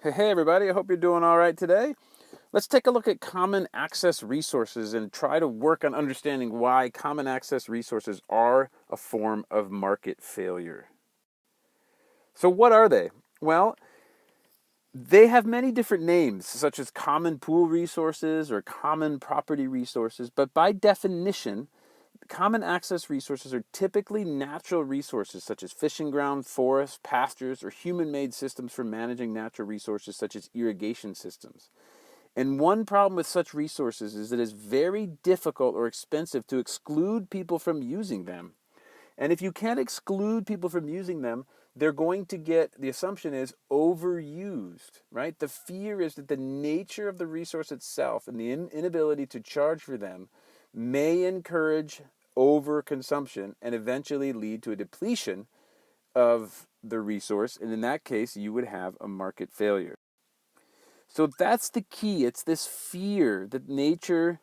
Hey everybody, I hope you're doing all right today. Let's take a look at common access resources and try to work on understanding why common access resources are a form of market failure. So what are they? Well, they have many different names, such as common pool resources or common property resources, but by definition, common access resources are typically natural resources such as fishing ground, forests, pastures, or human-made systems for managing natural resources such as irrigation systems. And one problem with such resources is that it's very difficult or expensive to exclude people from using them. And if you can't exclude people from using them, they're going to get, the assumption is, overused, right? The fear is that the nature of the resource itself and the inability to charge for them may encourage overconsumption and eventually lead to a depletion of the resource. And in that case, you would have a market failure. So that's the key. It's this fear that nature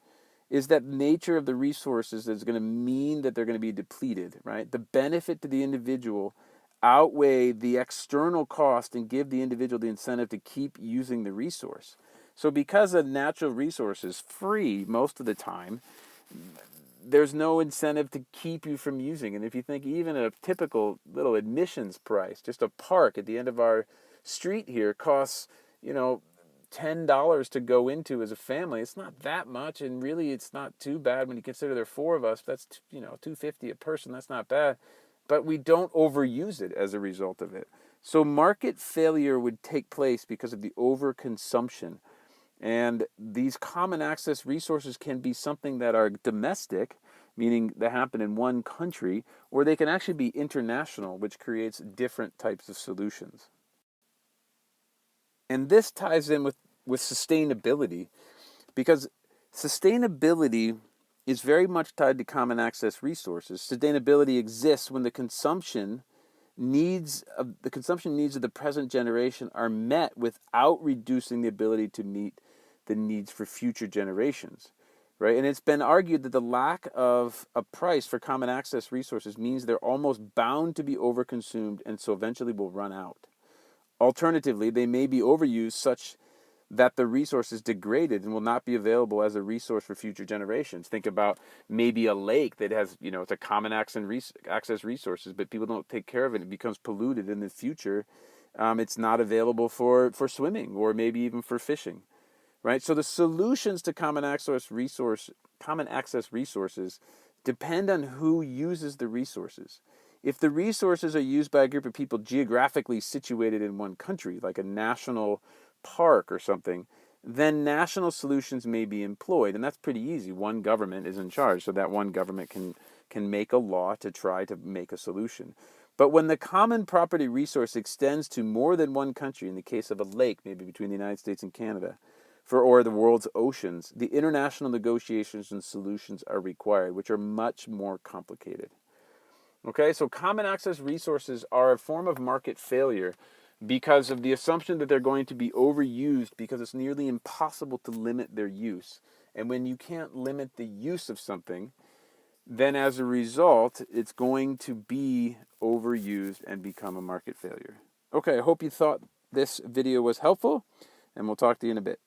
of the resources is going to mean that they're going to be depleted, right? The benefit to the individual outweigh the external cost and give the individual the incentive to keep using the resource. So because a natural resource is free most of the time, there's no incentive to keep you from using it. And if you think even a typical little admissions price, just a park at the end of our street here costs, $10 to go into as a family. It's not that much, and really it's not too bad when you consider there are four of us. That's $250 a person. That's not bad, but we don't overuse it as a result of it. So market failure would take place because of the overconsumption. And these common access resources can be something that are domestic, meaning they happen in one country, or they can actually be international, which creates different types of solutions. And this ties in with sustainability, because sustainability is very much tied to common access resources. Sustainability exists when the consumption needs of the present generation are met without reducing the ability to meet the needs for future generations, right? And it's been argued that the lack of a price for common access resources means they're almost bound to be overconsumed and so eventually will run out. Alternatively, they may be overused such that the resource is degraded and will not be available as a resource for future generations. Think about maybe a lake that has, it's a common access resources, but people don't take care of it. It becomes polluted in the future. It's not available for swimming or maybe even for fishing, right? So the solutions to common access resources depend on who uses the resources. If the resources are used by a group of people geographically situated in one country, like a national park or something, then national solutions may be employed. And that's pretty easy. One government is in charge, so that one government can make a law to try to make a solution. But when the common property resource extends to more than one country, in the case of a lake, maybe between the United States and Canada, or the world's oceans, the international negotiations and solutions are required, which are much more complicated. Okay, so common access resources are a form of market failure because of the assumption that they're going to be overused because it's nearly impossible to limit their use. And when you can't limit the use of something, then as a result, it's going to be overused and become a market failure. Okay, I hope you thought this video was helpful, and we'll talk to you in a bit.